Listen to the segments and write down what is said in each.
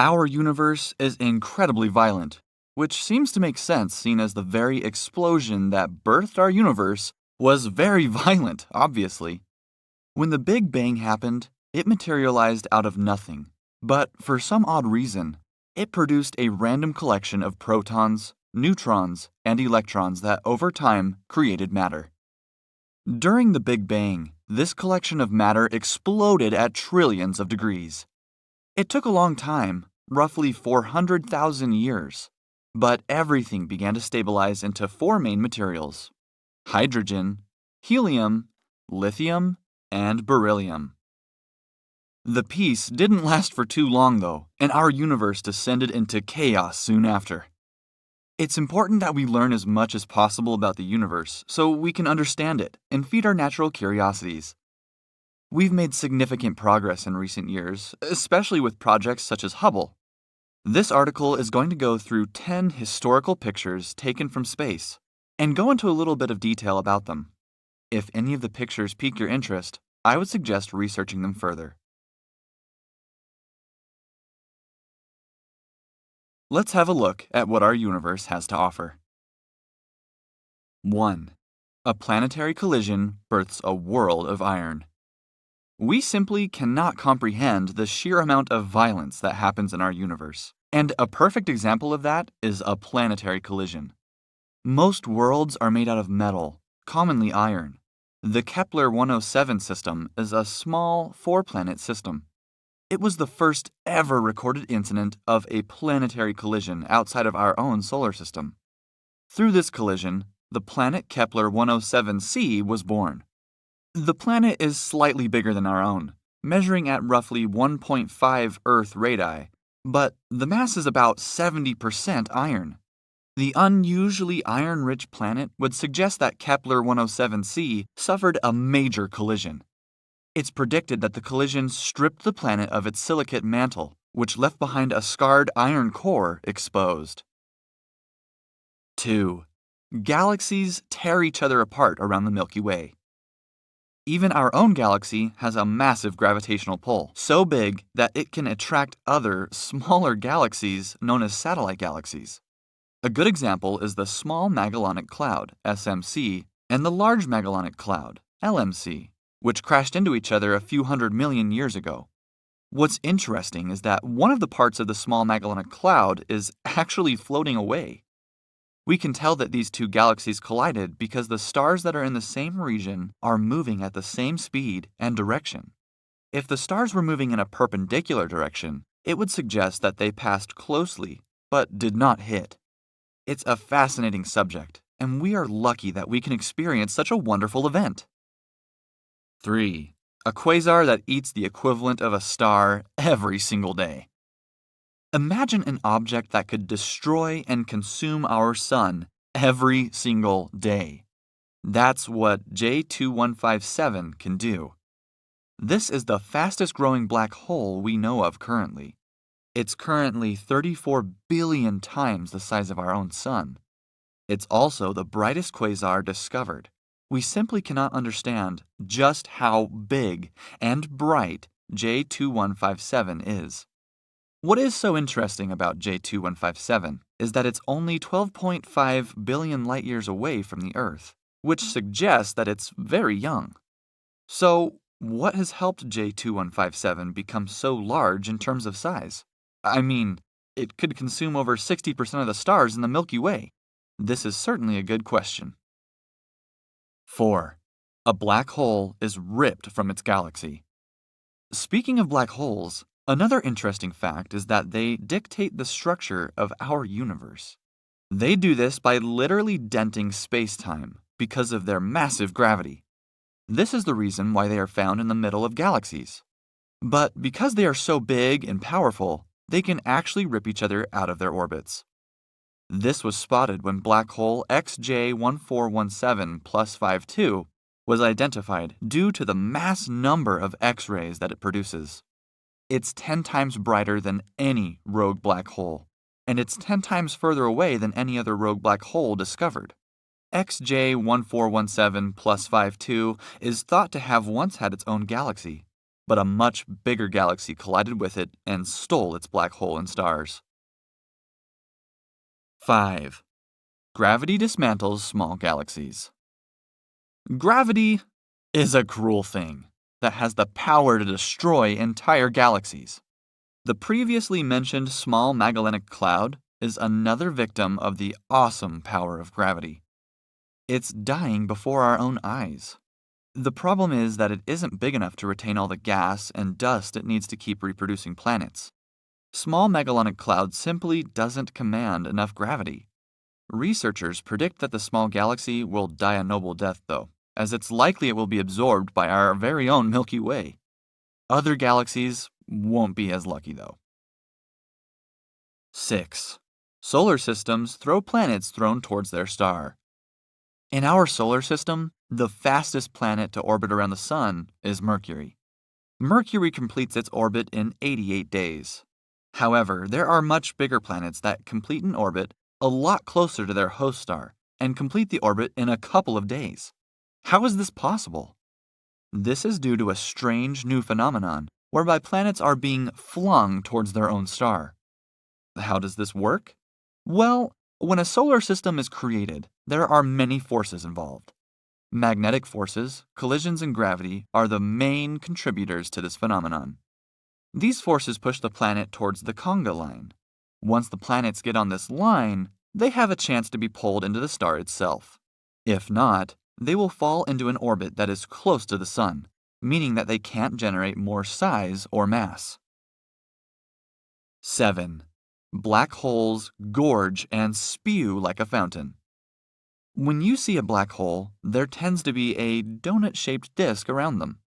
Our universe is incredibly violent, which seems to make sense seeing as the very explosion that birthed our universe was very violent, obviously. When the Big Bang happened, it materialized out of nothing, but for some odd reason, it produced a random collection of protons, neutrons, and electrons that over time created matter. During the Big Bang, this collection of matter exploded at trillions of degrees. It took a long time, roughly 400,000 years, but everything began to stabilize into four main materials: hydrogen, helium, lithium, and beryllium. The peace didn't last for too long, though, and our universe descended into chaos soon after. It's important that we learn as much as possible about the universe so we can understand it and feed our natural curiosities. We've made significant progress in recent years, especially with projects such as Hubble. This article is going to go through 10 historical pictures taken from space and go into a little bit of detail about them. If any of the pictures pique your interest, I would suggest researching them further. Let's have a look at what our universe has to offer. 1. A planetary collision births a world of iron. We simply cannot comprehend the sheer amount of violence that happens in our universe, and a perfect example of that is a planetary collision. Most worlds are made out of metal, commonly iron. The Kepler 107 system is a small, four-planet system. It was the first ever recorded incident of a planetary collision outside of our own solar system. Through this collision, the planet Kepler 107c was born. The planet is slightly bigger than our own, measuring at roughly 1.5 Earth radii, but the mass is about 70% iron. The unusually iron-rich planet would suggest that Kepler 107c suffered a major collision. It's predicted that the collision stripped the planet of its silicate mantle, which left behind a scarred iron core exposed. 2. Galaxies tear each other apart around the Milky Way. Even our own galaxy has a massive gravitational pull, so big that it can attract other, smaller galaxies known as satellite galaxies. A good example is the Small Magellanic Cloud, SMC, and the Large Magellanic Cloud, LMC, which crashed into each other a few 100 million years ago. What's interesting is that one of the parts of the Small Magellanic Cloud is actually floating away. We can tell that these two galaxies collided because the stars that are in the same region are moving at the same speed and direction. If the stars were moving in a perpendicular direction, it would suggest that they passed closely but did not hit. It's a fascinating subject, and we are lucky that we can experience such a wonderful event. 3. A quasar that eats the equivalent of a star every single day. Imagine an object that could destroy and consume our sun every single day. That's what J2157 can do. This is the fastest growing black hole we know of currently. It's currently 34 billion times the size of our own sun. It's also the brightest quasar discovered. We simply cannot understand just how big and bright J2157 is. What is so interesting about J2157 is that it's only 12.5 billion light years away from the Earth, which suggests that it's very young. So, what has helped J2157 become so large in terms of size? I mean, it could consume over 60% of the stars in the Milky Way. This is certainly a good question. 4. A black hole is ripped from its galaxy. Speaking of black holes, another interesting fact is that they dictate the structure of our universe. They do this by literally denting space-time because of their massive gravity. This is the reason why they are found in the middle of galaxies. But because they are so big and powerful, they can actually rip each other out of their orbits. This was spotted when black hole XJ1417+52 was identified due to the mass number of X-rays that it produces. It's 10 times brighter than any rogue black hole, and it's 10 times further away than any other rogue black hole discovered. XJ1417+52 is thought to have once had its own galaxy, but a much bigger galaxy collided with it and stole its black hole and stars. 5. Gravity dismantles small galaxies. Gravity is a cruel thing that has the power to destroy entire galaxies. The previously mentioned small Magellanic Cloud is another victim of the awesome power of gravity. It's dying before our own eyes. The problem is that it isn't big enough to retain all the gas and dust it needs to keep reproducing planets. Small Magellanic Cloud simply doesn't command enough gravity. Researchers predict that the small galaxy will die a noble death, though, as it's likely it will be absorbed by our very own Milky Way. Other galaxies won't be as lucky, though. 6. Solar systems throw planets thrown towards their star. In our solar system, the fastest planet to orbit around the Sun is Mercury. Mercury completes its orbit in 88 days. However, there are much bigger planets that complete an orbit a lot closer to their host star and complete the orbit in a couple of days. How is this possible? This is due to a strange new phenomenon whereby planets are being flung towards their own star. How does this work? Well, when a solar system is created, there are many forces involved. Magnetic forces, collisions, and gravity are the main contributors to this phenomenon. These forces push the planet towards the conga line. Once the planets get on this line, they have a chance to be pulled into the star itself. If not, they will fall into an orbit that is close to the Sun, meaning that they can't generate more size or mass. 7. Black holes gorge and spew like a fountain. When you see a black hole, there tends to be a donut-shaped disk around them.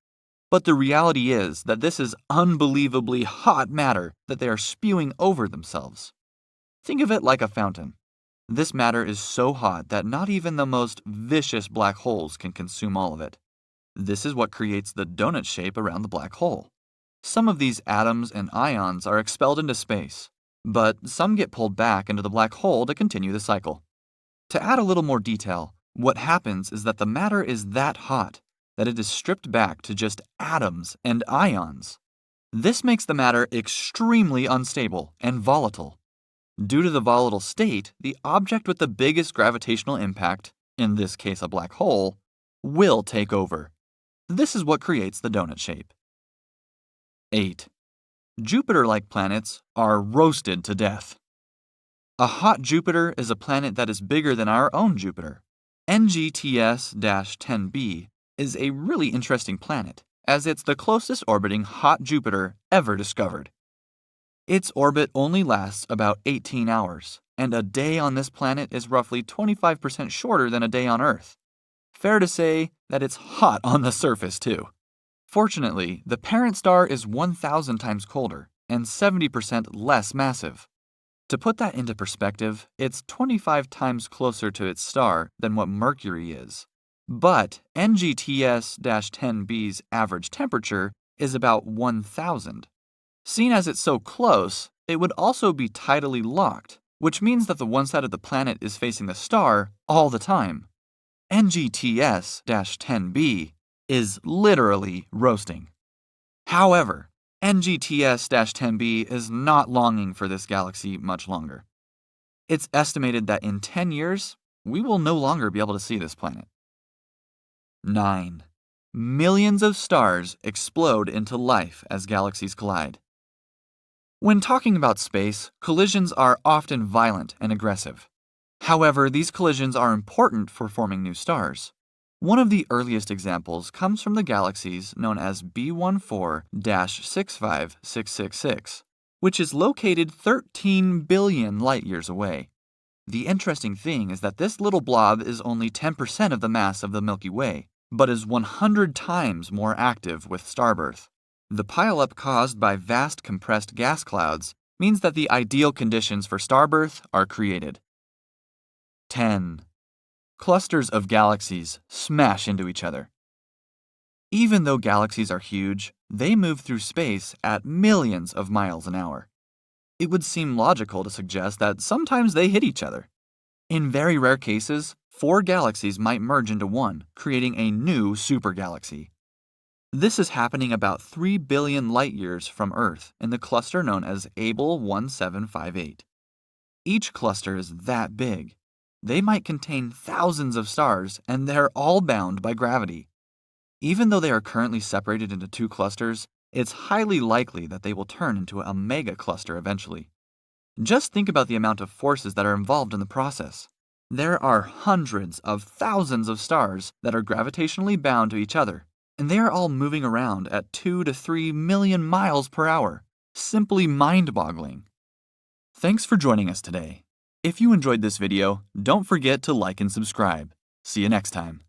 But the reality is that this is unbelievably hot matter that they are spewing over themselves. Think of it like a fountain. This matter is so hot that not even the most vicious black holes can consume all of it. This is what creates the donut shape around the black hole. Some of these atoms and ions are expelled into space, but some get pulled back into the black hole to continue the cycle. To add a little more detail, what happens is that the matter is that hot that it is stripped back to just atoms and ions. This makes the matter extremely unstable and volatile. Due to the volatile state, the object with the biggest gravitational impact, in this case a black hole, will take over. This is what creates the donut shape. 8. Jupiter-like planets are roasted to death. A hot Jupiter is a planet that is bigger than our own Jupiter. NGTS-10b is a really interesting planet, as it's the closest orbiting hot Jupiter ever discovered. Its orbit only lasts about 18 hours, and a day on this planet is roughly 25% shorter than a day on Earth. Fair to say that it's hot on the surface, too. Fortunately, the parent star is 1,000 times colder and 70% less massive. To put that into perspective, it's 25 times closer to its star than what Mercury is. But NGTS-10b's average temperature is about 1,000. Seen as it's so close, it would also be tidally locked, which means that the one side of the planet is facing the star all the time. NGTS-10b is literally roasting. However, NGTS-10b is not longing for this galaxy much longer. It's estimated that in 10 years, we will no longer be able to see this planet. 9. Millions of stars explode into life as galaxies collide. When talking about space, collisions are often violent and aggressive. However, these collisions are important for forming new stars. One of the earliest examples comes from the galaxies known as B14-65666, which is located 13 billion light-years away. The interesting thing is that this little blob is only 10% of the mass of the Milky Way, but is 100 times more active with starbirth. The pileup caused by vast compressed gas clouds means that the ideal conditions for starbirth are created. 10. Clusters of galaxies smash into each other. Even though galaxies are huge, they move through space at millions of miles an hour. It would seem logical to suggest that sometimes they hit each other. In very rare cases, 4 galaxies might merge into one, creating a new supergalaxy. This is happening about 3 billion light years from Earth in the cluster known as Abell 1758. Each cluster is that big. They might contain thousands of stars, and they're all bound by gravity. Even though they are currently separated into two clusters, it's highly likely that they will turn into a mega cluster eventually. Just think about the amount of forces that are involved in the process. There are hundreds of thousands of stars that are gravitationally bound to each other, and they are all moving around at 2 to 3 million miles per hour. Simply mind-boggling. Thanks for joining us today. If you enjoyed this video, don't forget to like and subscribe. See you next time.